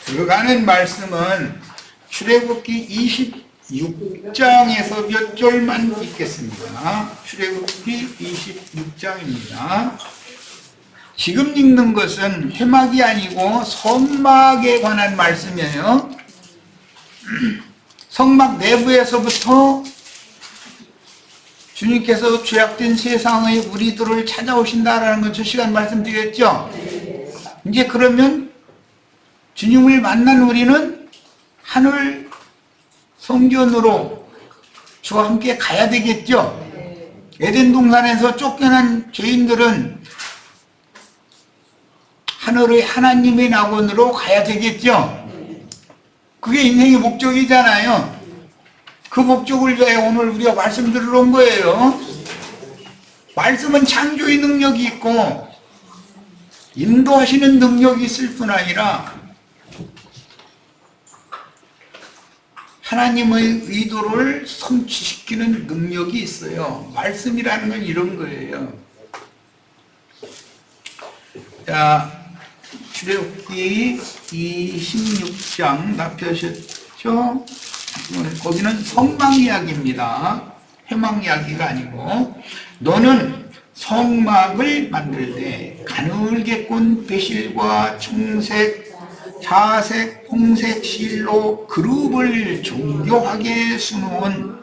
들어가는 말씀은 출애굽기 26장에서 몇 절만 읽겠습니다. 출애굽기 26장입니다. 지금 읽는 것은 회막이 아니고 성막에 관한 말씀이에요. 성막 내부에서부터 주님께서 죄악된 세상의 우리들을 찾아오신다라는 걸 저 시간 말씀드렸죠. 이제 그러면 주님을 만난 우리는 하늘 성전으로 주와 함께 가야 되겠죠. 에덴 동산에서 쫓겨난 죄인들은 하늘의 하나님의 낙원으로 가야 되겠죠. 그게 인생의 목적이잖아요. 그 목적을 위해 오늘 우리가 말씀 들으러 온 거예요. 말씀은 창조의 능력이 있고 인도하시는 능력이 있을 뿐 아니라 하나님의 의도를 성취시키는 능력이 있어요. 말씀이라는 건 이런 거예요. 자, 출애굽기 26장 다 펴셨죠? 거기는 성막 이야기입니다. 회막 이야기가 아니고, 너는 성막을 만들되 가늘게 꼰 배실과 청색, 자색, 홍색 실로 그룹을 정교하게 수놓은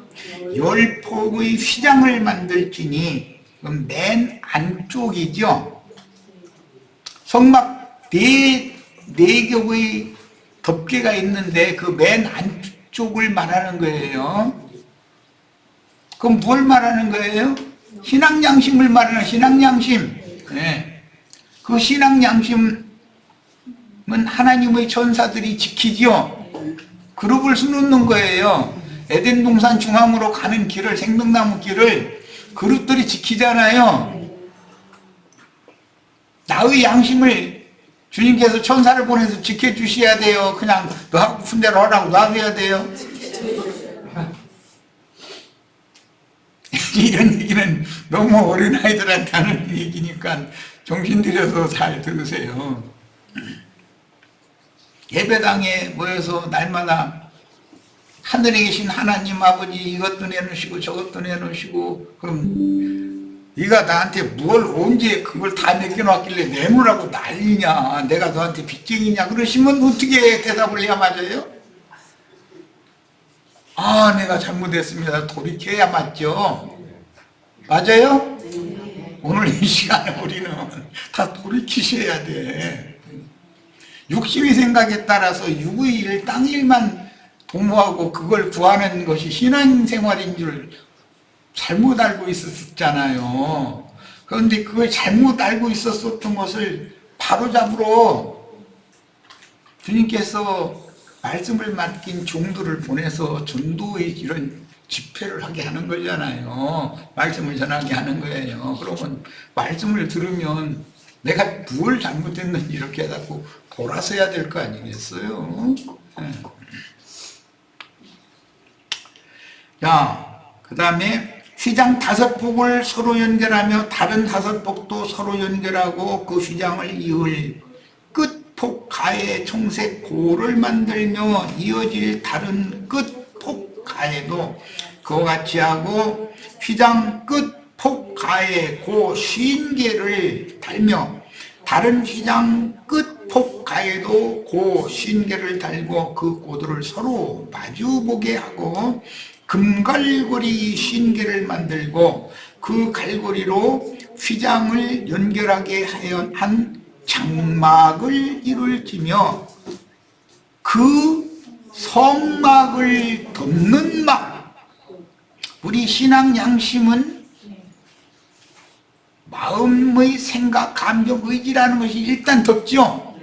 10폭의 휘장을 만들지니, 그럼 맨 안쪽이죠. 성막 네 겹의 덮개가 있는데 그 맨 안쪽을 말하는 거예요. 그럼 뭘 말하는 거예요? 신앙양심을 말하는 신앙양심. 네. 그 신앙양심은 하나님의 천사들이 지키지요. 그룹을 수놓는 거예요. 에덴 동산 중앙으로 가는 길을, 생명나무 길을 그룹들이 지키잖아요. 나의 양심을 주님께서 천사를 보내서 지켜주셔야 돼요. 그냥 너 하고 싶은 대로 하라고 놔둬야 돼요. 이런 얘기는 너무 어린아이들한테 하는 얘기니까 정신 들여서 잘 들으세요. 예배당에 모여서 날마다 하늘에 계신 하나님 아버지 이것도 내놓으시고 저것도 내놓으시고, 그럼 네가 나한테 뭘 언제 그걸 다 맡겨놨길래 내놓으라고 난리냐, 내가 너한테 빚쟁이냐 그러시면 어떻게 대답을 해야 맞아요? 아, 내가 잘못했습니다. 돌이켜야 맞죠. 맞아요? 오늘 이 시간에 우리는 다 돌이키셔야 돼. 육신의 생각에 따라서 육의 일, 땅 일만 도모하고 그걸 구하는 것이 신앙생활인 줄 잘못 알고 있었잖아요. 그런데 그걸 잘못 알고 있었던 것을 바로잡으러 주님께서 말씀을 맡긴 종들을 보내서 전도의 이런 집회를 하게 하는 거잖아요. 말씀을 전하게 하는 거예요. 그러면 말씀을 들으면 내가 뭘 잘못했는지 이렇게 해갖고 돌아서야 될 거 아니겠어요? 네. 자, 그 다음에 휘장 5폭을 서로 연결하며 다른 5폭도 서로 연결하고 그 휘장을 이을 끝폭 가에 청색 고를 만들며 이어질 다른 끝폭 가에도 그와 같이 하고 휘장 끝폭 가에 고 50개를 달며 다른 휘장 끝폭 가에도 고 50개를 달고 그 고도를 서로 마주보게 하고 금갈고리 50개를 만들고 그 갈고리로 휘장을 연결하게 한 장막을 이룰지며 그 성막을 덮는 막. 우리 신앙 양심은 마음의 생각, 감정, 의지라는 것이 일단 덮죠.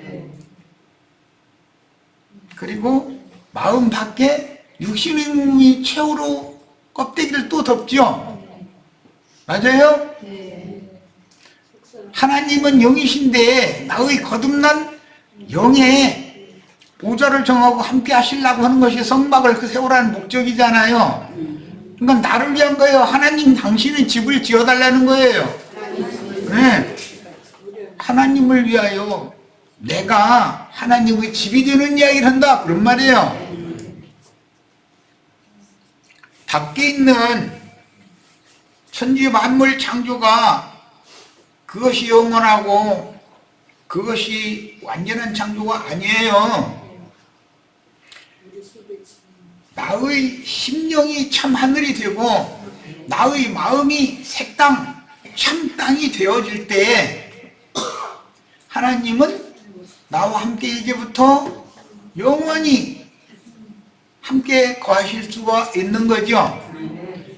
그리고 마음 밖에 육신의 몸이 최후로 껍데기를 또 덮죠. 맞아요? 하나님은 영이신데 나의 거듭난 영의 보좌를 정하고 함께 하시려고 하는 것이 성막을 세우라는 목적이잖아요. 그러니까 나를 위한 거예요. 하나님 당신의 집을 지어달라는 거예요. 네. 하나님을 위하여 내가 하나님의 집이 되는 이야기를 한다 그런 말이에요. 밖에 있는 천지 만물 창조가 그것이 영원하고 그것이 완전한 창조가 아니에요. 나의 심령이 참 하늘이 되고 나의 마음이 새 땅, 참 땅이 되어질 때 하나님은 나와 함께 이제부터 영원히 함께 거하실 수가 있는 거죠.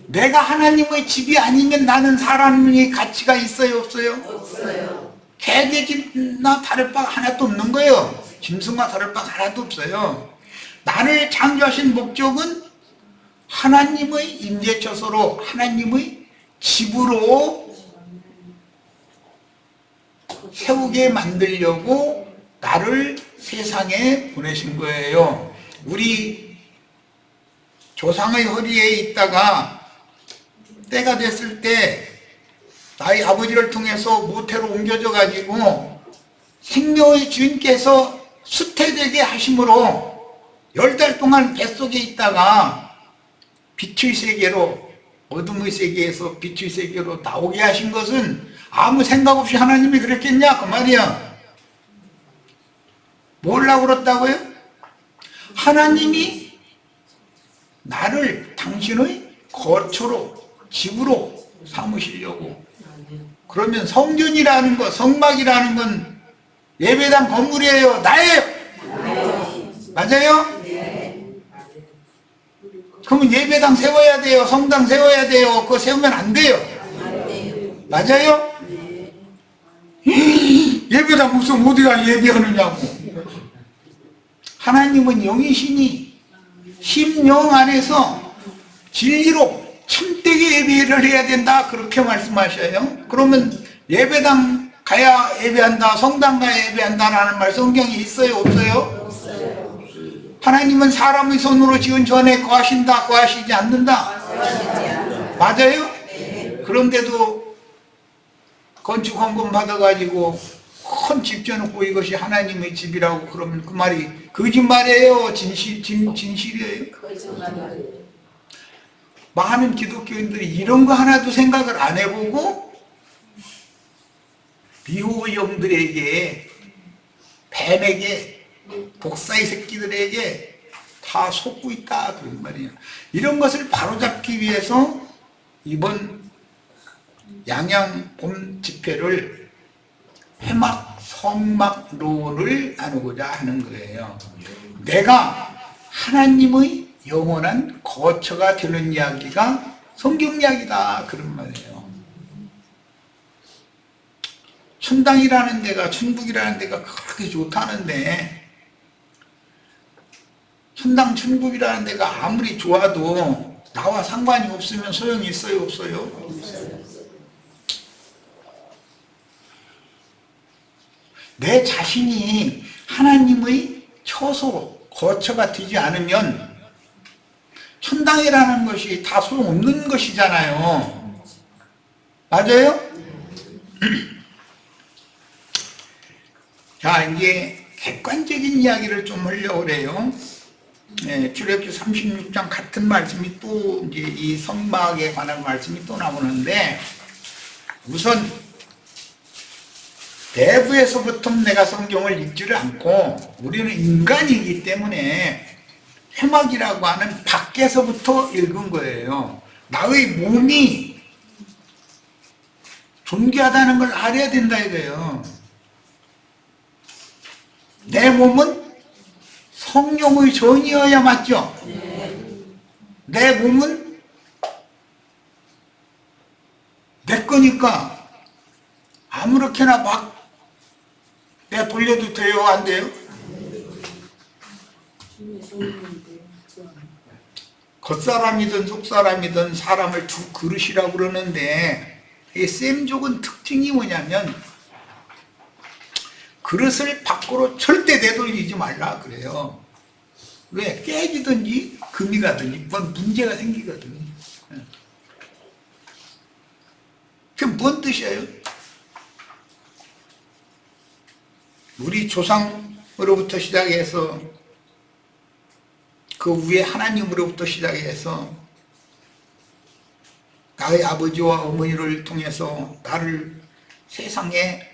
내가 하나님의 집이 아니면 나는 사람의 가치가 있어요, 없어요? 없어요. 개돼지나 다를 바 하나도 없는 거예요. 짐승과 다를 바 하나도 없어요. 나를 창조하신 목적은 하나님의 임재처소로 하나님의 집으로 세우게 만들려고 나를 세상에 보내신 거예요. 우리 조상의 허리에 있다가 때가 됐을 때 나의 아버지를 통해서 모태로 옮겨져 가지고 생명의 주인께서 수태되게 하심으로 10달 동안 뱃속에 있다가 빛의 세계로, 어둠의 세계에서 빛의 세계로 나오게 하신 것은 아무 생각 없이 하나님이 그랬겠냐 그 말이야. 뭐라고 그랬다고요? 하나님이 나를 당신의 거처로, 집으로 삼으시려고. 그러면 성전이라는 거, 성막이라는 건 예배당 건물이에요, 나예요? 맞아요? 그러면 예배당 세워야 돼요, 성당 세워야 돼요? 그거 세우면 안 돼요. 맞아요? 예배당 무슨 어디가 예배하느냐고. 하나님은 영이시니 심령 안에서 진리로 참되게 예배를 해야 된다 그렇게 말씀하셔요. 그러면 예배당 가야 예배한다, 성당 가야 예배한다라는 말 성경에 있어요, 없어요? 없어요. 하나님은 사람의 손으로 지은 전에 거하신다, 거하시지 않는다? 맞아요? 네. 그런데도 건축 헌금 받아가지고 큰 집 지어놓고 이것이 하나님의 집이라고 그러면 그 말이 거짓말이에요, 진실이에요? 많은 기독교인들이 이런 거 하나도 생각을 안 해보고 미호의 영들에게, 뱀에게, 복사의 새끼들에게 다 속고 있다 그런 말이에요. 이런 것을 바로잡기 위해서 이번 양양 봄 집회를 회막 성막론을 나누고자 하는 거예요. 내가 하나님의 영원한 거처가 되는 이야기가 성경 이야기다 그런 말이에요. 천당이라는 데가, 천국이라는 데가 그렇게 좋다는데 천당 천국이라는 데가 아무리 좋아도 나와 상관이 없으면 소용이 있어요, 없어요? 내 자신이 하나님의 처소, 거처가 되지 않으면 천당이라는 것이 다 소용없는 것이잖아요. 맞아요? 자, 이제 객관적인 이야기를 좀 하려고 그래요. 출애굽기 36장 같은 말씀이 또 이제 이 성막에 관한 말씀이 또 나오는데, 우선 내부에서부터 내가 성경을 읽지를 않고 우리는 인간이기 때문에 회막이라고 하는 밖에서부터 읽은 거예요. 나의 몸이 존귀하다는 걸 알아야 된다 이거예요. 내 몸은 성령의 전이어야 맞죠? 내 몸은 내 거니까 아무렇게나 막 내가 돌려도 돼요, 안 돼요? 겉사람이든 속사람이든 사람을 두 그릇이라고 그러는데, 이 셈족은 특징이 뭐냐면 그릇을 밖으로 절대 내돌리지 말라 그래요. 왜? 깨지든지 금이 가든지 뭔 문제가 생기거든. 그게 뭔 뜻이에요? 우리 조상으로부터 시작해서 그 위에 하나님으로부터 시작해서 나의 아버지와 어머니를 통해서 나를 세상에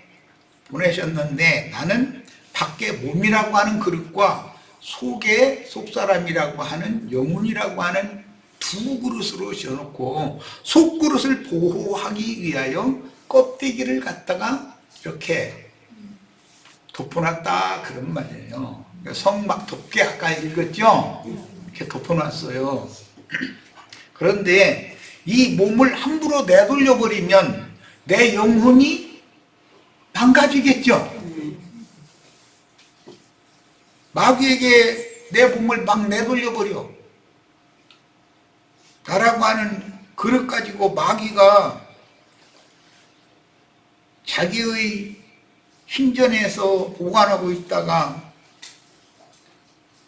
보내셨는데, 나는 밖에 몸이라고 하는 그릇과 속에 속사람이라고 하는 영혼이라고 하는 두 그릇으로 지어놓고, 속그릇을 보호하기 위하여 껍데기를 갖다가 이렇게 덮어놨다, 그런 말이에요. 성막 덮개 아까 읽었죠? 이렇게 덮어놨어요. 그런데 이 몸을 함부로 내돌려 버리면 내 영혼이 망가지겠죠. 마귀에게 내 몸을 막 내돌려 버려. 나라고 하는 그릇 가지고 마귀가 자기의 신전에서 보관하고 있다가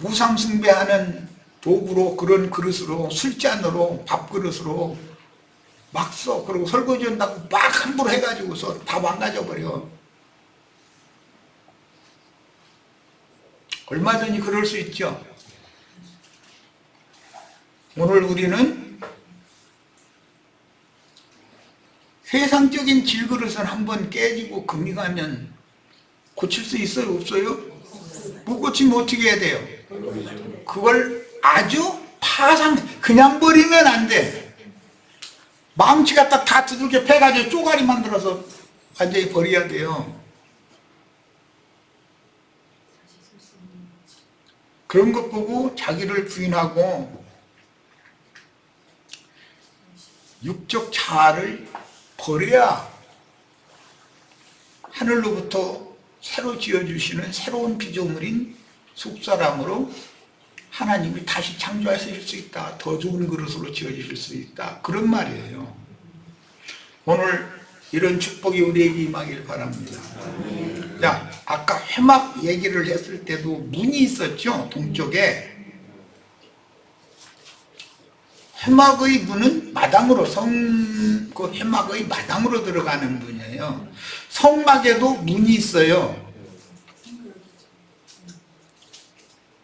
우상숭배하는 도구로, 그런 그릇으로, 술잔으로, 밥그릇으로 막 써. 그리고 설거지 한다고 막 함부로 해가지고서 다 망가져 버려. 얼마든지 그럴 수 있죠. 오늘 우리는 세상적인 질그릇은 한번 깨지고 금이 가면 고칠 수 있어요? 없어요? 못 고치면 어떻게 해야 돼요? 그걸 아주 그냥 버리면 안 돼. 망치 갖다 다 두들겨 패가지고 쪼가리 만들어서 완전히 버려야 돼요. 그런 것 보고 자기를 부인하고 육적 자아를 버려야 하늘로부터 새로 지어주시는 새로운 피조물인 속사람으로 하나님이 다시 창조하실 수 있다. 더 좋은 그릇으로 지어주실 수 있다. 그런 말이에요. 오늘 이런 축복이 우리에게 임하길 바랍니다. 자, 아까 회막 얘기를 했을 때도 문이 있었죠. 동쪽에. 회막의 문은 마당으로, 그 회막의 마당으로 들어가는 문이에요. 성막에도 문이 있어요.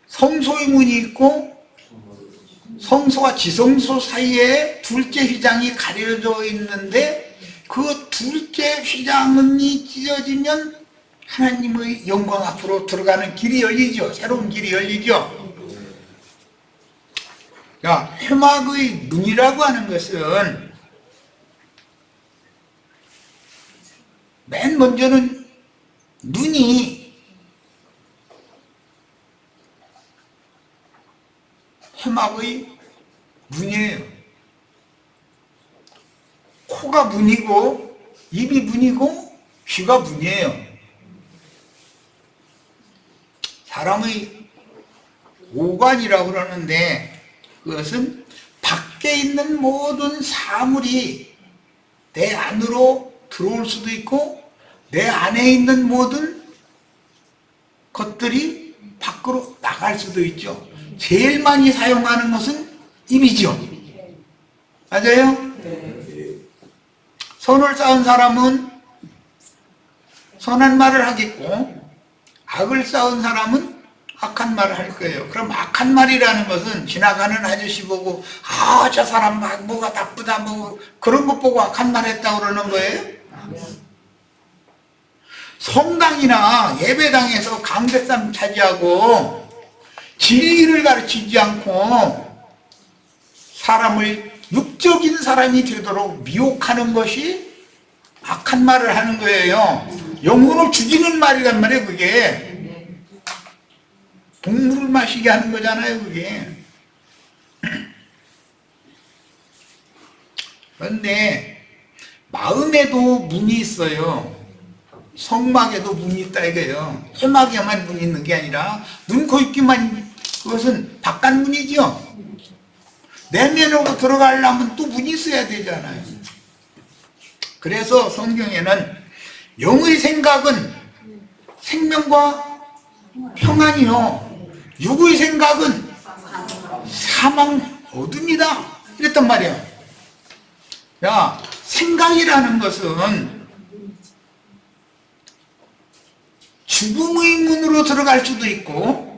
성소의 문이 있고 성소와 지성소 사이에 둘째 휘장이 가려져 있는데, 그 둘째 휘장이 찢어지면 하나님의 영광 앞으로 들어가는 길이 열리죠. 새로운 길이 열리죠. 자, 회막의 문이라고 하는 것은 맨 먼저는 눈이 회막의 문이에요. 코가 문이고 입이 문이고 귀가 문이에요. 사람의 오관이라고 그러는데, 그것은 밖에 있는 모든 사물이 내 안으로 들어올 수도 있고 내 안에 있는 모든 것들이 밖으로 나갈 수도 있죠. 제일 많이 사용하는 것은 입이죠. 맞아요? 선을 쌓은 사람은 선한 말을 하겠고, 악을 쌓은 사람은 악한 말을 할 거예요. 그럼 악한 말이라는 것은 지나가는 아저씨 보고 저 사람 뭐가 나쁘다 뭐 그런 것 보고 악한 말 했다고 그러는 거예요? 성당이나 예배당에서 강대상 차지하고 진리를 가르치지 않고 사람을 육적인 사람이 되도록 미혹하는 것이 악한 말을 하는 거예요. 영혼을 죽이는 말이란 말이에요. 그게 동물을 마시게 하는 거잖아요. 그게. 그런데 마음에도 문이 있어요. 성막에도 문이 있다 이거예요. 회막에만 문이 있는 게 아니라 눈, 코, 입, 귀만, 그것은 바깥문이죠. 내면으로 들어가려면 또 문이 있어야 되잖아요. 그래서 성경에는 영의 생각은 생명과 평안이요, 육의 생각은 사망, 어둠이다 이랬단 말이야. 야, 생각이라는 것은 죽음의 문으로 들어갈 수도 있고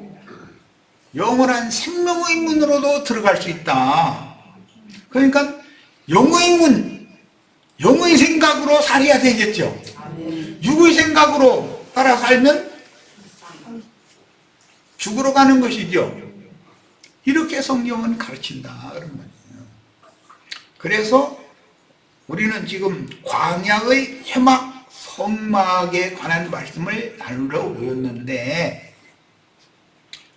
영원한 생명의 문으로도 들어갈 수 있다. 그러니까 영의 문, 영의 생각으로 살아야 되겠죠. 육의 생각으로 따라 살면 죽으러 가는 것이죠. 이렇게 성경은 가르친다 그런 말이에요. 그래서 우리는 지금 광야의 회막, 성막에 관한 말씀을 나누려 모였는데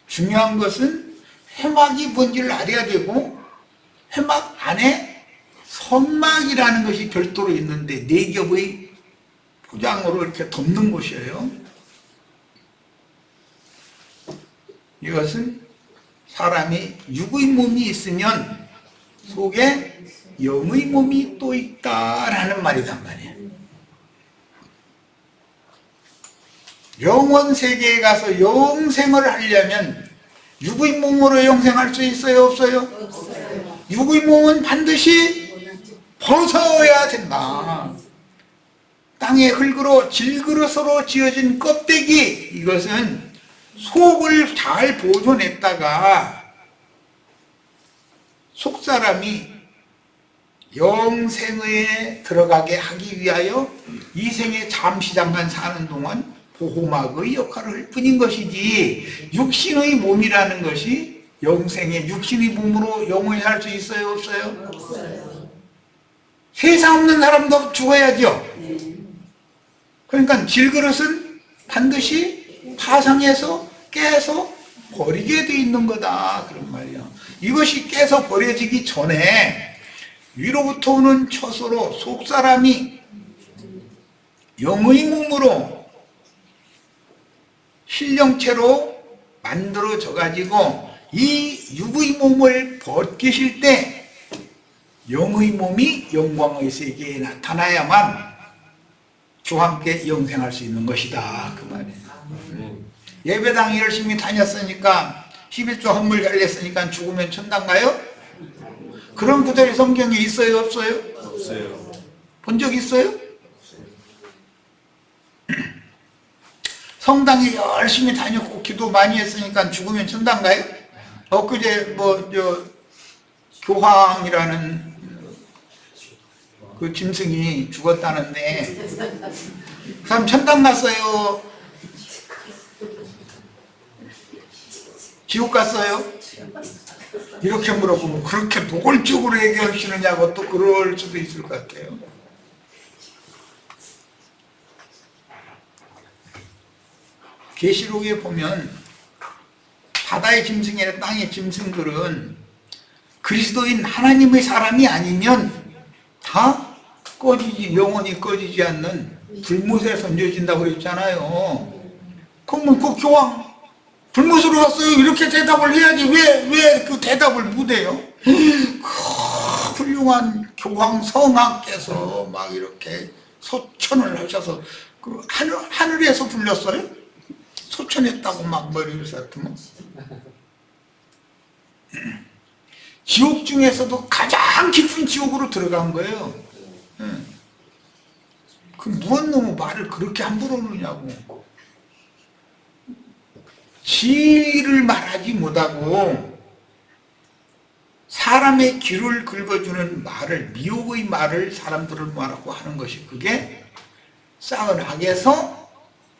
중요한 것은 회막이 뭔지를 알아야 되고 회막 안에 성막이라는 것이 별도로 있는데 네 겹의 포장으로 이렇게 덮는 곳이에요. 이것은 사람이 육의 몸이 있으면 속에 영의 몸이 또 있다라는 말이란 말이에요. 영원 세계에 가서 영생을 하려면 육의 몸으로 영생할 수 있어요? 없어요? 없어요. 육의 몸은 반드시 벗어야 된다. 땅의 흙으로 질그릇으로 지어진 껍데기, 이것은 속을 잘 보존했다가 속사람이 영생에 들어가게 하기 위하여 이 생에 잠시 잠깐 사는 동안 보호막의 역할을 할 뿐인 것이지 육신의 몸이라는 것이 영생의 육신의 몸으로 영원히 살 수 있어요? 없어요? 없어요. 세상 없는 사람도 죽어야죠. 네. 그러니까 질그릇은 반드시 파상해서 깨서 버리게 돼 있는 거다 그런 말이야. 이것이 깨서 버려지기 전에 위로부터 오는 처소로 속사람이 영의 몸으로 신령체로 만들어져 가지고 이 육의 몸을 벗기실 때 영의 몸이 영광의 세계에 나타나야만 주와 함께 영생할 수 있는 것이다 그 말이에요. 예배당 열심히 다녔으니까 11조 헌물 열렸으니까 죽으면 천당 가요? 그런 구절이 성경에 있어요? 없어요? 없어요. 본 적 있어요? 성당에 열심히 다녔고 기도 많이 했으니까 죽으면 천당 가요? 엊그제 교황이라는 그 짐승이 죽었다는데 그 사람 천당 갔어요? 지옥 갔어요? 이렇게 물어보면 그렇게 노골적으로 얘기하시느냐고 또 그럴 수도 있을 것 같아요. 계시록에 보면 바다의 짐승이나 땅의 짐승들은 그리스도인 하나님의 사람이 아니면 다 꺼지지, 영원히 꺼지지 않는 불못에 던져진다고 그랬잖아요. 그러면 그 교황 불못으로 갔어요. 이렇게 대답을 해야지 왜 그 대답을 못해요? 그 훌륭한 교황 성하께서 막 이렇게 소천을 하셔서 그 하늘에서 불렸어요? 소천했다고 막 머리를 쌓더만. 지옥 중에서도 가장 깊은 지옥으로 들어간 거예요. 그 무슨 놈의 말을 그렇게 함부로 하느냐고. 지를 말하지 못하고 사람의 귀를 긁어주는 말을, 미혹의 말을 사람들을 말하고 하는 것이 그게 쌍은 악에서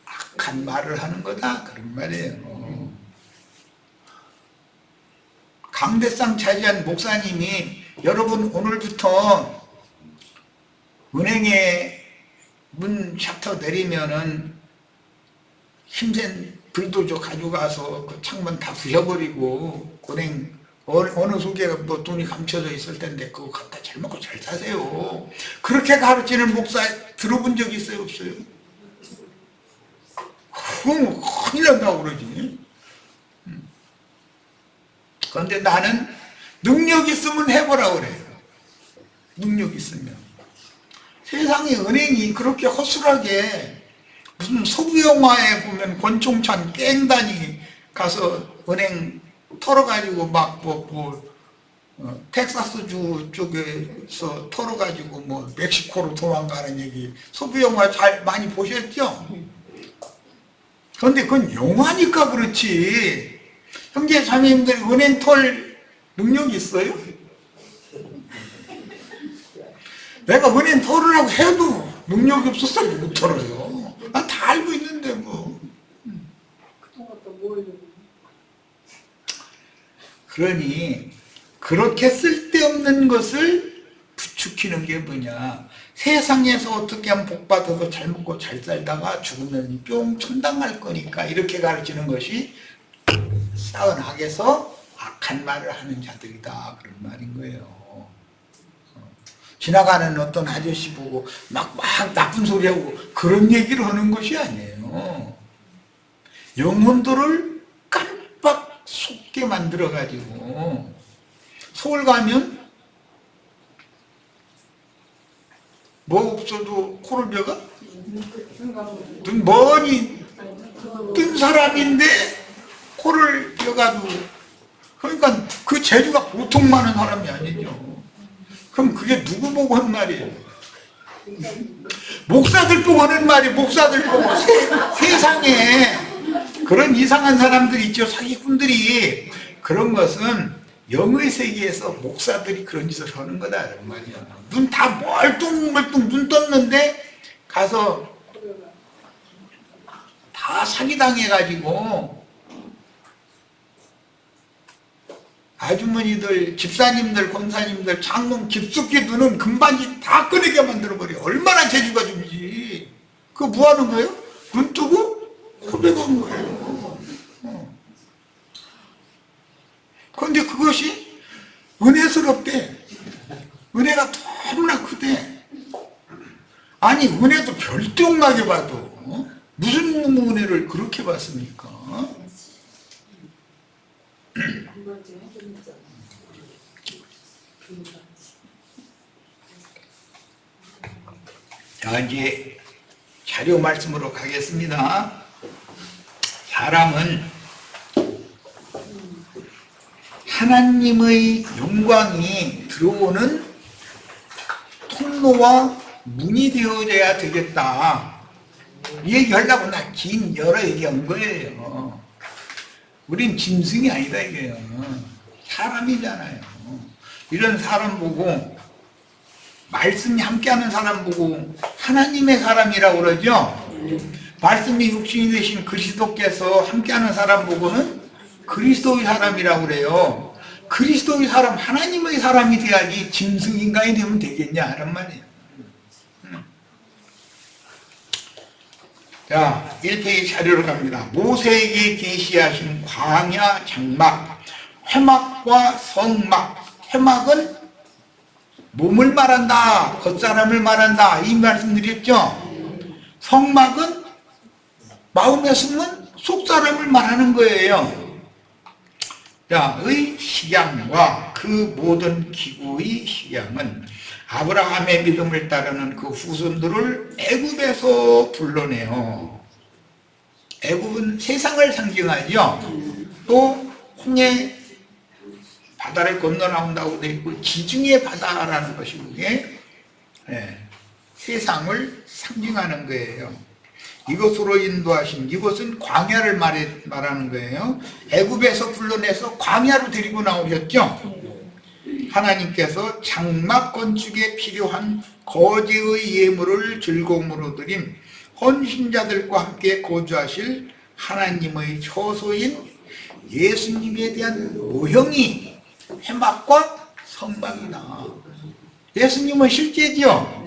악한 말을 하는 거다 그런 말이에요. 강대상 차지한 목사님이 여러분 오늘부터 은행에 문 셔터 내리면은 힘센 불도저 가져가서 그 창문 다 부셔버리고 은행 어느 속에 뭐 돈이 감춰져 있을 텐데 그거 갖다 잘 먹고 잘 사세요. 그렇게 가르치는 목사 들어본 적 있어요? 없어요? 그럼 큰일 난다고 그러지. 그런데 나는 능력 있으면 해보라고 그래요. 능력 있으면. 세상에 은행이 그렇게 허술하게 무슨 서부 영화에 보면 권총찬 깽단이 가서 은행 털어가지고 막 텍사스주 쪽에서 털어가지고 뭐 멕시코로 도망가는 얘기 서부 영화 잘 많이 보셨죠? 그런데 그건 영화니까 그렇지. 형제 자매님들이 은행 털 능력이 있어요? 내가 은행 털으라고 해도 능력이 없어서 못 털어요. 난 다 알고 있는데 뭐. 그러니 그렇게 쓸데없는 것을 부추기는 게 뭐냐. 세상에서 어떻게 하면 복받아서 잘 먹고 잘 살다가 죽으면 뿅 천당할 거니까 이렇게 가르치는 것이 쌓은 악에서 악한 말을 하는 자들이다, 그런 말인 거예요. 지나가는 어떤 아저씨 보고 막 나쁜 소리 하고 그런 얘기를 하는 것이 아니에요. 영혼들을 깜빡 속게 만들어 가지고 서울 가면 뭐 없어도 코를 벼가? 눈 머니 뜬 사람인데 코를 벼가도, 그러니까 그 재주가 보통 많은 사람이 아니죠. 그럼 그게 누구 보고 한 말이에요? 목사들 보고 하는 말이, 목사들 보고. 세상에 그런 이상한 사람들이 있죠. 사기꾼들이. 그런 것은 영의 세계에서 목사들이 그런 짓을 하는 거다, 이런 말이야. 눈 다 멀뚱멀뚱 눈 떴는데 가서 다 사기당해가지고 아주머니들, 집사님들, 권사님들, 장롱 깊숙이 두는 금반지 다 꺼내게 만들어버려. 얼마나 재주가 좋은지. 그거 뭐 하는 거예요? 눈 뜨고 고백한 거예요. 그런데 그것이 은혜스럽대. 은혜가 너무나 크대. 아니, 은혜도 별똥나게 봐도 무슨 은혜를 그렇게 받습니까? 자, 이제 자료 말씀으로 가겠습니다. 사람은 하나님의 영광이 들어오는 통로와 문이 되어져야 되겠다. 이 얘기하려고 나 긴 여러 얘기한 거예요. 우린 짐승이 아니다 이게요. 사람이잖아요. 이런 사람 보고, 말씀이 함께하는 사람 보고 하나님의 사람이라고 그러죠. 말씀이 육신이 되신 그리스도께서 함께하는 사람 보고는 그리스도의 사람이라고 그래요. 그리스도의 사람, 하나님의 사람이 돼야지 짐승 인간이 되면 되겠냐 이런 말이에요. 자, 1페이지 자료로 갑니다. 모세에게 계시하신 광야 장막, 회막과 성막. 회막은 몸을 말한다, 겉사람을 말한다, 이 말씀드렸죠. 성막은 마음에 숨은 속사람을 말하는 거예요. 자, 의 식양과 그 모든 기구의 식양은 아브라함의 믿음을 따르는 그 후손들을 애굽에서 불러내요. 애굽은 세상을 상징하죠. 또 홍해 바다를 건너 나온다고 되어 있고, 지중해 바다라는 것이 그게 세상을 상징하는 거예요. 이것으로 인도하신, 이것은 광야를 말하는 거예요. 애굽에서 불러내서 광야로 데리고 나오셨죠. 하나님께서 장막 건축에 필요한 거제의 예물을 즐거움으로 드린 헌신자들과 함께 거주하실 하나님의 처소인 예수님에 대한 모형이 회막과 성막이다. 예수님은 실제죠.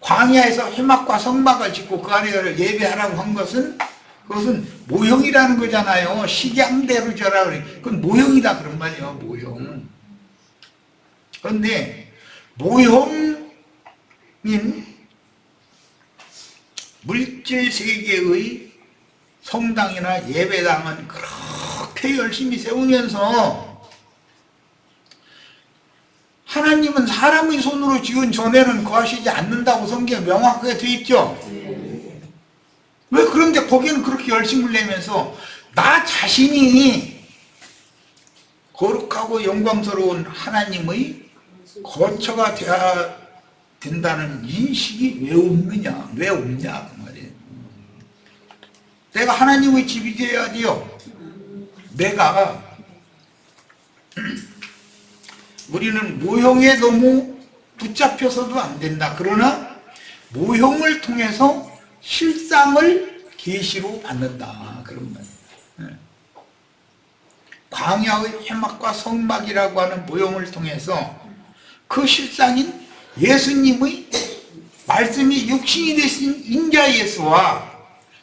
광야에서 회막과 성막을 짓고 그 안에 예배하라고 한 것은, 그것은 모형이라는 거잖아요. 식양대로 저라 그래. 그건 모형이다 그런 말이에요. 모형. 그런데 모형인 물질 세계의 성당이나 예배당은 그렇게 열심히 세우면서, 하나님은 사람의 손으로 지은 전에는 거하시지 않는다고 성경에 명확하게 되어 있죠. 왜 그런데 거기는 그렇게 열심을 내면서 나 자신이 거룩하고 영광스러운 하나님의 거처가 되어야 된다는 인식이 왜 없느냐, 왜 없냐 그 말이에요. 내가 하나님의 집이 되어야지요. 내가 우리는 모형에 너무 붙잡혀서도 안 된다. 그러나 모형을 통해서 실상을 계시로 받는다. 그런 말이에요. 광야의 해막과 성막이라고 하는 모형을 통해서 그 실상인 예수님의 말씀이 육신이 되신 인자 예수와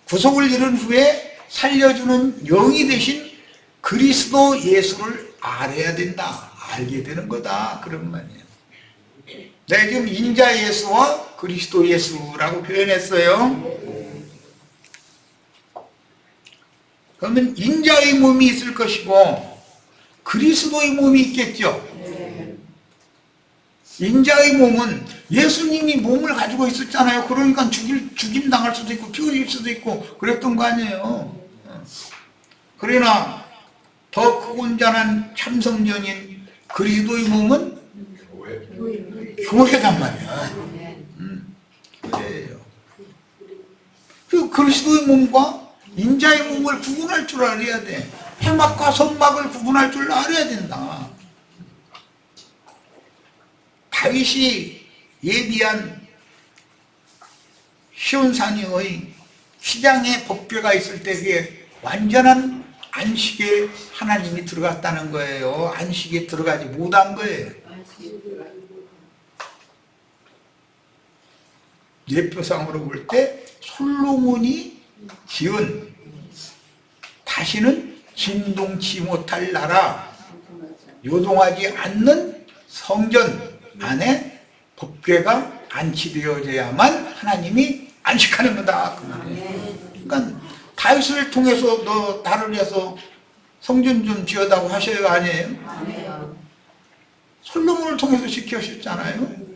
구속을 이룬 후에 살려주는 영이 되신 그리스도 예수를 알아야 된다. 알게 되는 거다. 그런 말이에요. 내가 지금 인자 예수와 그리스도 예수라고 표현했어요. 그러면 인자의 몸이 있을 것이고 그리스도의 몸이 있겠죠. 인자의 몸은 예수님이 몸을 가지고 있었잖아요. 그러니까 죽임 당할 수도 있고 피 흘릴 수도 있고 그랬던 거 아니에요. 그러나 더 크고 잔한 참성전인 그리스도의 몸은 교회단 말이야. 교회예요. 그 그리스도의 몸과 인자의 몸을 구분할 줄 알아야 돼. 해막과 성막을 구분할 줄 알아야 된다. 다윗이 예비한 시온산이의 휘장의 법궤가 있을 때 그게 완전한 안식에 하나님이 들어갔다는 거예요. 안식에 들어가지 못한 거예요. 예표상으로 볼 때 솔로몬이 지은 다시는 진동치 못할 나라, 요동하지 않는 성전 안에 법궤가 안치되어져야만 하나님이 안식하는 거다. 그러니까 다윗을 통해서 너 나를 위해서 성전 좀 지어다고 하셔야 아니에요? 솔로몬을 통해서 지켜주셨잖아요.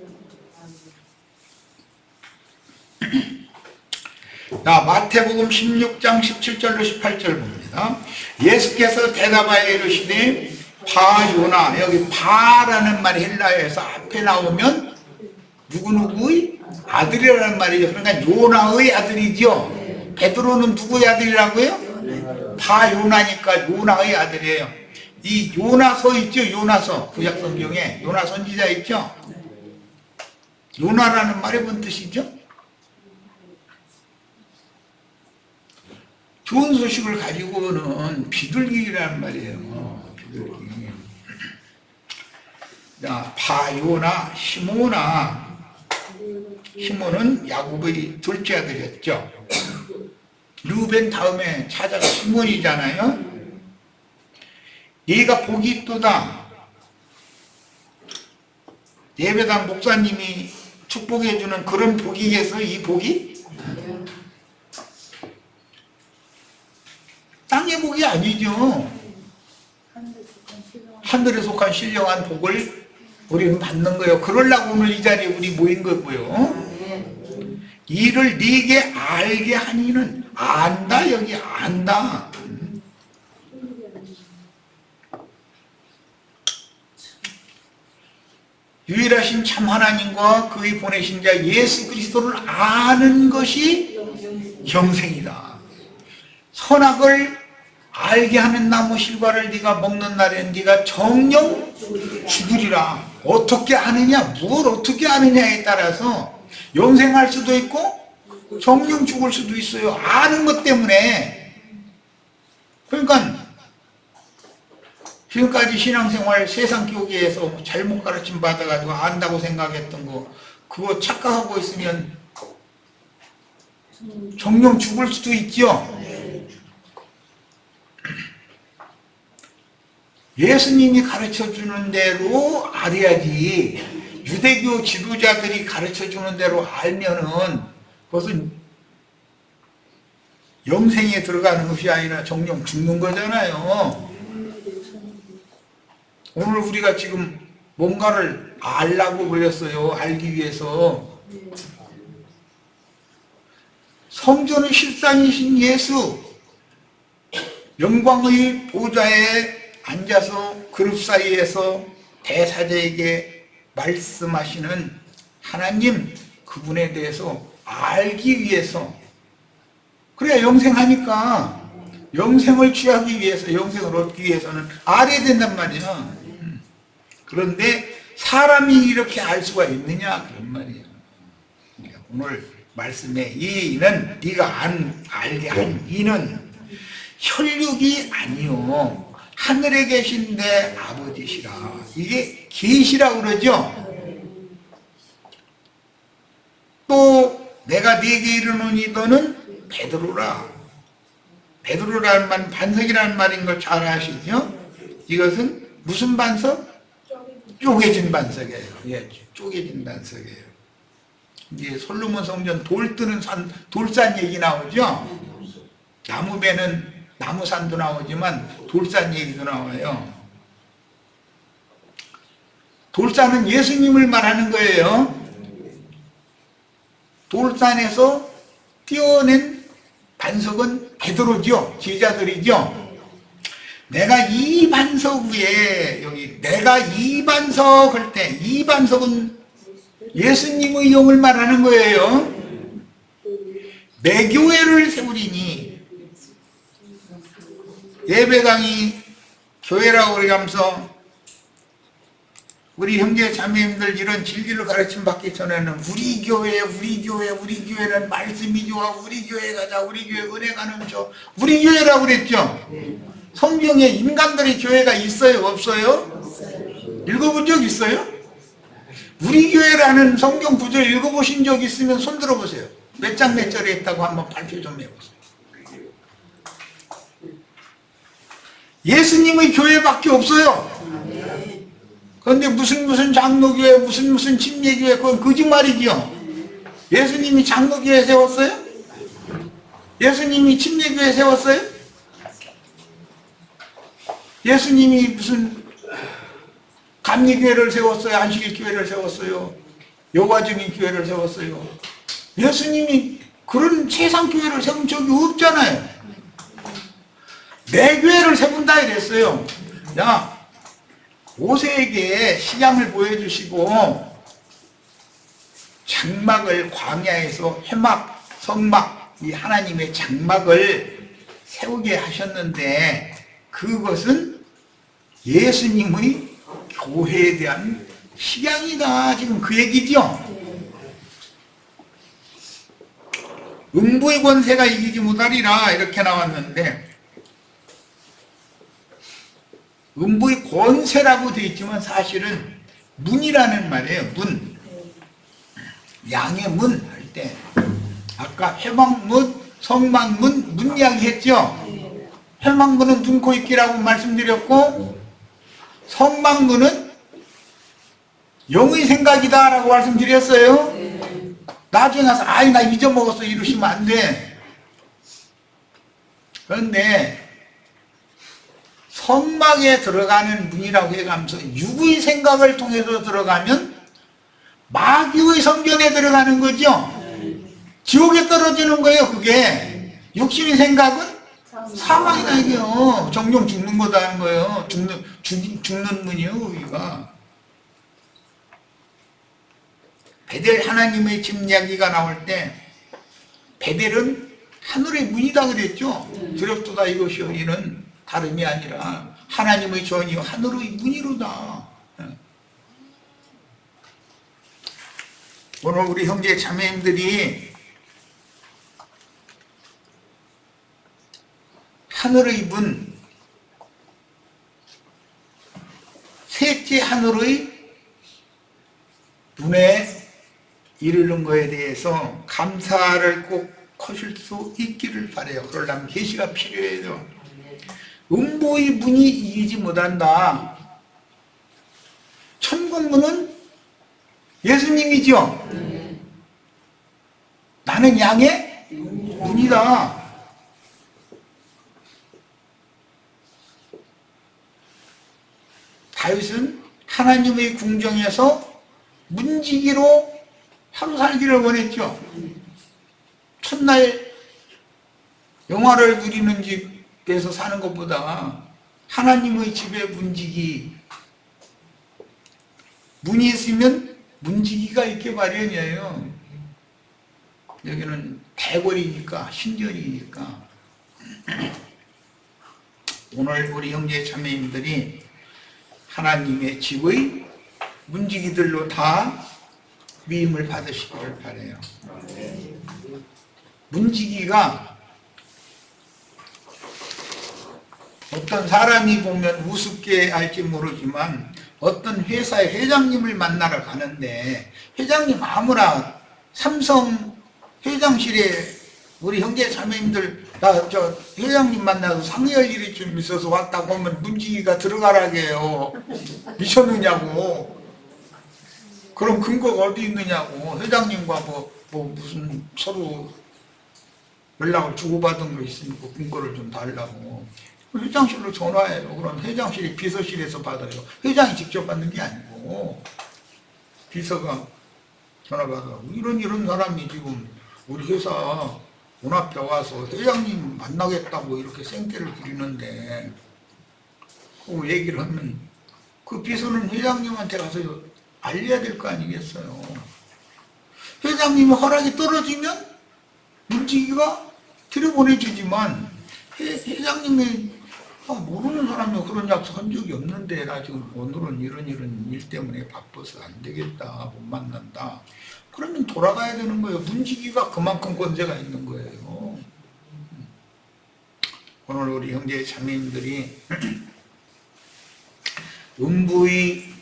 자, 마태복음 16장 17절로 18절 봅니다. 예수께서 대답하여 이르시되 바요나, 여기 바라는 말이 헬라어에서 앞에 나오면 누구누구의 아들이라는 말이죠. 그러니까 요나의 아들이죠. 베드로는 누구의 아들이라고요? 바요나니까 요나의 아들이에요. 이 요나서 있죠. 요나서, 구약 성경에 요나 선지자 있죠. 요나라는 말이 뭔 뜻이죠? 좋은 소식을 가지고는 비둘기라는 말이에요. 비둘기. 자, 바요나, 시모나. 시몬은 야곱의 둘째 아들이었죠. 르벤 다음에 차자가 시몬이잖아요. 얘가 복이 있도다. 예배당 목사님이 축복해주는 그런 복이겠어, 이 복이? 땅의 복이 아니죠. 하늘에 속한 신령한 복을 우리는 받는 거예요. 그러려고 오늘 이 자리에 우리 모인 거고요. 이를 네게 알게 하니는 안다. 여기 안다. 유일하신 참 하나님과 그의 보내신 자 예수 그리스도를 아는 것이 영생이다. 선악을 알게 하는 나무 실과를 네가 먹는 날에 네가 정령 죽으리라. 어떻게 아느냐, 뭘 어떻게 아느냐에 따라서 영생할 수도 있고 정령 죽을 수도 있어요. 아는 것 때문에. 그러니까 지금까지 신앙생활 세상 교계에서 잘못 가르침 받아가지고 안다고 생각했던 거 그거 착각하고 있으면 정령 죽을 수도 있죠. 예수님이 가르쳐주는 대로 알아야지. 유대교 지도자들이 가르쳐주는 대로 알면은 그것은 영생에 들어가는 것이 아니라 정령 죽는 거잖아요. 오늘 우리가 지금 뭔가를 알라고 모였어요. 알기 위해서. 성전의 실상이신 예수, 영광의 보좌에 앉아서 그룹 사이에서 대사자에게 말씀하시는 하나님, 그분에 대해서 알기 위해서. 그래야 영생하니까. 영생을 취하기 위해서, 영생을 얻기 위해서는 알아야 된단 말이야. 그런데 사람이 이렇게 알 수가 있느냐 그런 말이야. 오늘 말씀의 이는 네가 알게 한 이는 혈육이 아니요 하늘에 계신 내 아버지시라. 이게 계시라고 그러죠. 또 내가 네게 이르노니 너는 베드로라. 베드로라는 말은 반석이라는 말인 걸 잘 아시죠? 이것은 무슨 반석? 쪼개진 반석이에요. 예, 쪼개진 반석이에요. 이제 솔로몬 성전 돌 뜨는 돌산 얘기 나오죠? 나무배는 나무산도 나오지만 돌산 얘기도 나와요. 돌산은 예수님을 말하는 거예요. 돌산에서 띄어낸 반석은 베드로죠. 제자들이죠. 내가 이 반석 위에 여기 내가 이 반석 할 때 이 반석은 예수님의 영을 말하는 거예요. 내 교회를 세우리니 예배당이 교회라고 그러면서 우리 형제 자매님들 이런 진리를 가르침 받기 전에는 우리 교회는 말씀이 좋아, 우리 교회 가자, 우리 교회 은혜 가는 저 우리 교회라고 그랬죠. 성경에 인간들의 교회가 있어요, 없어요? 읽어본 적 있어요? 우리 교회라는 성경 구절 읽어보신 적 있으면 손 들어보세요. 몇 장 몇 절에 있다고 한번 발표 좀 해보세요. 예수님의 교회밖에 없어요. 그런데 무슨 장로교회, 무슨 침례교회, 그건 거짓말이지요. 예수님이 장로교회 세웠어요? 예수님이 침례교회 세웠어요? 예수님이 무슨 감리교회를 세웠어요? 안식일교회를 세웠어요? 여호와증인 교회를 세웠어요? 예수님이 그런 세상 교회를 세운 적이 없잖아요. 내 교회를 세운다 이랬어요. 야, 모세에게 식양을 보여주시고 장막을 광야에서 회막, 성막, 이 하나님의 장막을 세우게 하셨는데 그것은 예수님의 교회에 대한 식양이다. 지금 그 얘기죠. 음부의 권세가 이기지 못하리라 이렇게 나왔는데 음부의 권세라고 되어 있지만 사실은 문이라는 말이에요. 문. 양의 문 할 때 아까 회막문, 성막문, 문 이야기했죠. 회막문은 눈, 코, 입기라고 말씀드렸고 성막문은 영의 생각이다 라고 말씀드렸어요. 나중에 가서 아이 나 잊어먹었어 이러시면 안 돼. 그런데 성막에 들어가는 문이라고 해가면서 육의 생각을 통해서 들어가면 마귀의 성전에 들어가는 거죠. 지옥에 떨어지는 거예요. 그게 육신의 생각은 사망이다 이게요. 정령 죽는 거다 하는 거예요. 죽는 문이요. 여기가 베델 하나님의 집 이야기가 나올 때 베델은 하늘의 문이다 그랬죠. 두렵도다 이것이요 이는 다름이 아니라 하나님의 전이요 하늘의 문이로다. 오늘 우리 형제 자매님들이 하늘의 문, 셋째 하늘의 문에 이르는 것에 대해서 감사를 꼭 하실 수 있기를 바라요. 그러려면 계시가 필요해요. 음부의 문이 이기지 못한다. 천국문은 예수님이죠. 나는 양의 문이다. 다윗은 하나님의 궁정에서 문지기로 하루 살기를 원했죠. 첫날 영화를 누리는 집에서 사는 것보다 하나님의 집에 문지기, 문이 있으면 문지기가 있게 마련이에요. 여기는 대궐이니까 신전이니까 오늘 우리 형제 자매님들이 하나님의 집의 문지기들로 다 위임을 받으시기를 바라요. 문지기가 어떤 사람이 보면 우습게 할지 모르지만 어떤 회사의 회장님을 만나러 가는데 회장님 아무나 삼성 회장실에 우리 형제 자매님들 나 저 회장님 만나서 상의할 일이 좀 있어서 왔다고 하면 문지기가 들어가라게 해요. 미쳤느냐고. 그럼 근거가 어디 있느냐고. 회장님과 뭐 무슨 서로 연락을 주고받은 거 있으니까 근거를 좀 달라고. 회장실로 전화해요. 그럼 회장실이 비서실에서 받아요. 회장이 직접 받는 게 아니고 비서가 전화 받아. 이런 사람이 지금 우리 회사 문 앞에 와서 회장님 만나겠다고 이렇게 생태를 부리는데 그 얘기를 하면 그 비서는 회장님한테 가서 알려야 될 거 아니겠어요. 회장님이 허락이 떨어지면 문지기가 들여보내주지만 회장님이 모르는 사람이 그런 약속 한 적이 없는데 나 지금 오늘은 이런 일 때문에 바빠서 안 되겠다 못 만난다. 그러면 돌아가야 되는 거예요. 문지기가 그만큼 권세가 있는 거예요. 오늘 우리 형제 자매님들이 음부의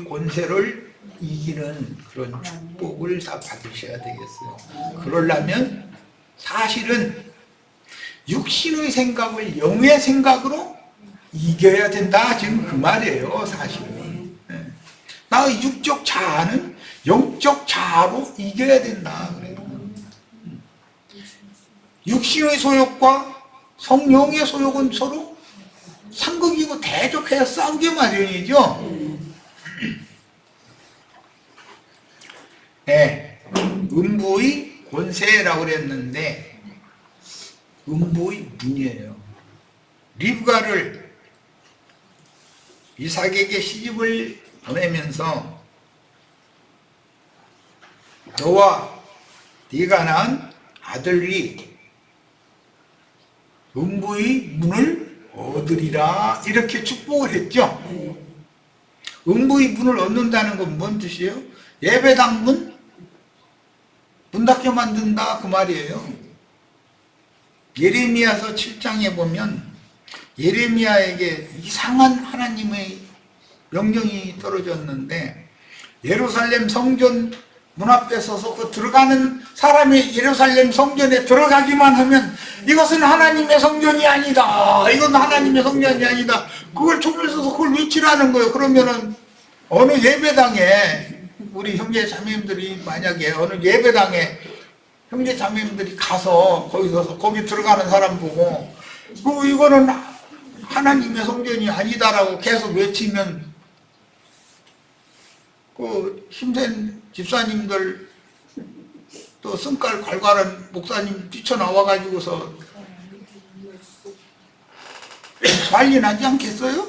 권세를 이기는 그런 축복을 다 받으셔야 되겠어요. 그러려면 사실은 육신의 생각을 영의 생각으로 이겨야 된다. 지금 그 말이에요. 사실은. 나의 육적 자아는 영적 자아로 이겨야 된다. 그래요. 육신의 소욕과 성령의 소욕은 서로 상극이고 대적해야 싸우게 마련이죠. 네, 음부의 권세라고 그랬는데 음부의 문이에요. 리브가를 이삭에게 시집을 보내면서 너와 네가 낳은 아들이 음부의 문을 얻으리라 이렇게 축복을 했죠. 음부의 문을 얻는다는 건 뭔 뜻이에요? 예배당 문 닫게 만든다 그 말이에요. 예레미야서 7장에 보면 예레미야에게 이상한 하나님의 명령이 떨어졌는데 예루살렘 성전 문 앞에 서서 그 들어가는 사람이 예루살렘 성전에 들어가기만 하면 이것은 하나님의 성전이 아니다. 이건 하나님의 성전이 아니다. 그걸 총을 써서 그걸 외치라는 거예요. 그러면은 어느 예배당에 우리 형제 자매님들이 만약에 어느 예배당에 형제 자매님들이 가서 거기 들어가는 사람 보고 이거는 하나님의 성전이 아니다라고 계속 외치면 그 힘센 집사님들 또 승깔 괄괄한 목사님 뛰쳐나와가지고서 난리 나지 않겠어요?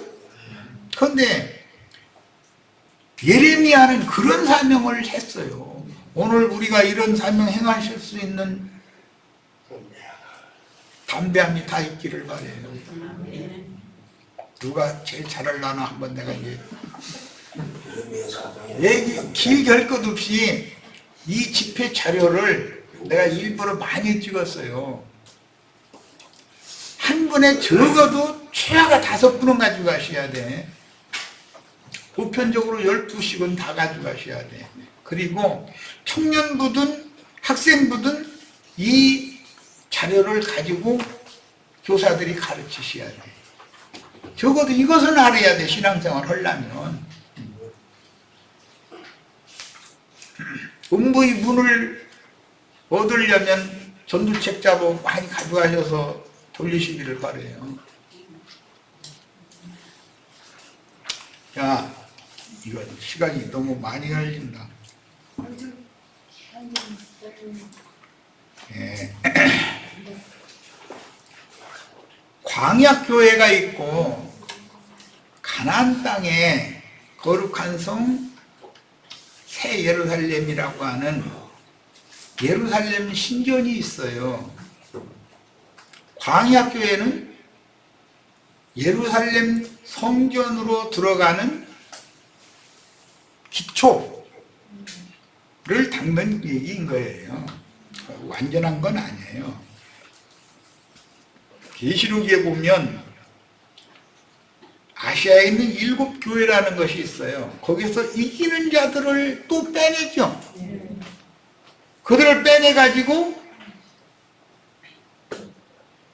그런데 예레미야는 그런 사명을 했어요. 오늘 우리가 이런 사명 행하실 수 있는 담대함이 다 있기를 바라요. 누가 제일 잘하려나 한번 내가 이제 얘기 길게 할 것 없이 이 집회 자료를 내가 일부러 많이 찍었어요. 한 분에 적어도 최하가 5분은 가지고 가셔야 돼. 보편적으로 12씩은 다 가지고 가셔야 돼. 그리고 청년부든 학생부든 이 자료를 가지고 교사들이 가르치셔야 돼. 적어도 이것은 알아야 돼. 신앙생활 하려면. 음부의 문을 얻으려면 전두책자로 많이 가져가셔서 돌리시기를 바라요. 야, 이건 시간이 너무 많이 걸린다. 예. 광약교회가 있고 가나안 땅에 거룩한 성 새 예루살렘이라고 하는 예루살렘 신전이 있어요. 광야교회는 예루살렘 성전으로 들어가는 기초를 닦는 얘기인 거예요. 완전한 건 아니에요. 계시록에 보면 아시아에 있는 7교회라는 것이 있어요. 거기서 이기는 자들을 또 빼내죠. 그들을 빼내가지고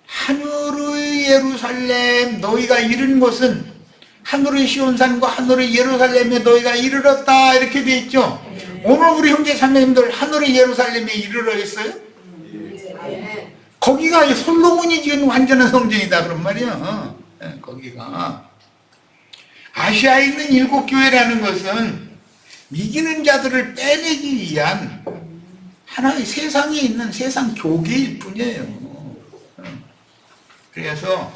하늘의 예루살렘 너희가 이른 것은 하늘의 시온산과 하늘의 예루살렘에 너희가 이르렀다 이렇게 돼 있죠. 오늘 우리 형제 자매님들 하늘의 예루살렘에 이르러 있어요? 거기가 솔로몬이 지은 완전한 성전이다 그런 말이야. 거기가 아시아에 있는 7교회라는 것은 이기는 자들을 빼내기 위한 하나의 세상에 있는 세상 교계일 뿐이에요. 그래서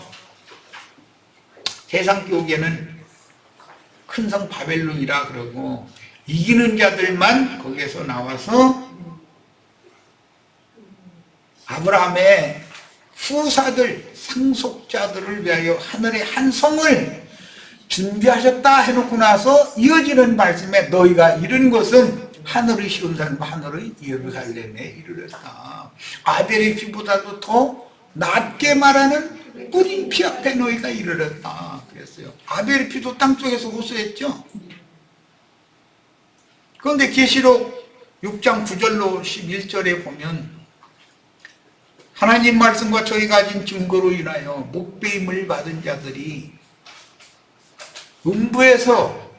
세상 교계는 큰 성 바벨론이라 그러고 이기는 자들만 거기에서 나와서 아브라함의 후사들 상속자들을 위하여 하늘의 한 성을 준비하셨다 해놓고 나서 이어지는 말씀에 너희가 이른 것은 하늘의 시온산과 하늘의 예루살렘에 이르렀다. 아벨의 피보다도 더 낮게 말하는 뿌린 피 앞에 너희가 이르렀다 그랬어요. 아벨의 피도 땅속에서 호소했죠. 그런데 계시록 6장 9절로 11절에 보면 하나님 말씀과 저희 가진 증거로 인하여 목배임을 받은 자들이 음부에서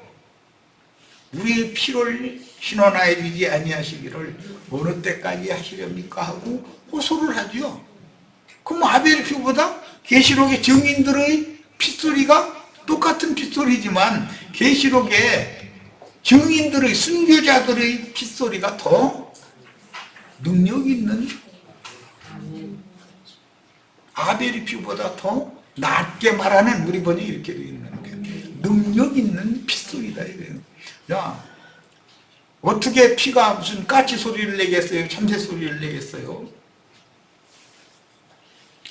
우리의 피를 신원하여 주지 아니하시기를 어느 때까지 하시렵니까 하고 호소를 하죠. 그럼 아벨의 피보다 계시록의 증인들의 핏소리가 똑같은 핏소리지만 계시록의 증인들의 순교자들의 핏소리가 더 능력 있는 아벨의 피보다 더 낮게 말하는 우리 번역이 이렇게 되어 있는데 능력 있는 핏소리다 이래요. 야, 어떻게 피가 무슨 까치 소리를 내겠어요? 참새 소리를 내겠어요?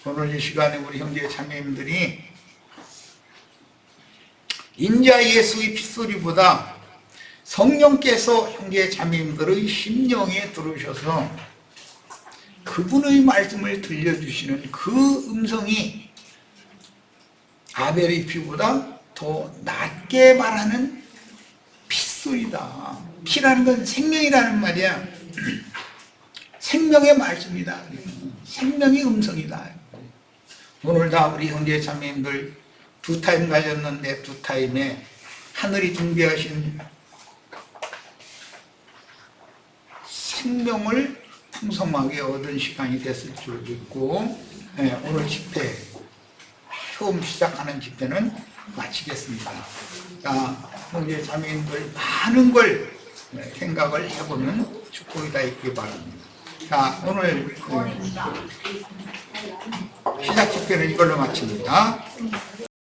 오늘 이 시간에 우리 형제 자매님들이 인자 예수의 핏소리보다 성령께서 형제 자매님들의 심령에 들어오셔서 그분의 말씀을 들려주시는 그 음성이 아벨의 피보다 더 낮게 말하는 핏소리다. 피라는 건 생명이라는 말이야. 생명의 말씀이다. 생명의 음성이다. 오늘 다 우리 형제 자매님들 2타임 가졌는데 2타임에 하늘이 준비하신 생명을 풍성하게 얻은 시간이 됐을 줄 믿고 오늘 집회 처음 시작하는 집회는 마치겠습니다. 자, 형제 자매님들 많은 걸 생각을 해보면 축복이 다 있기 바랍니다. 자, 오늘 시작 집회는 이걸로 마칩니다.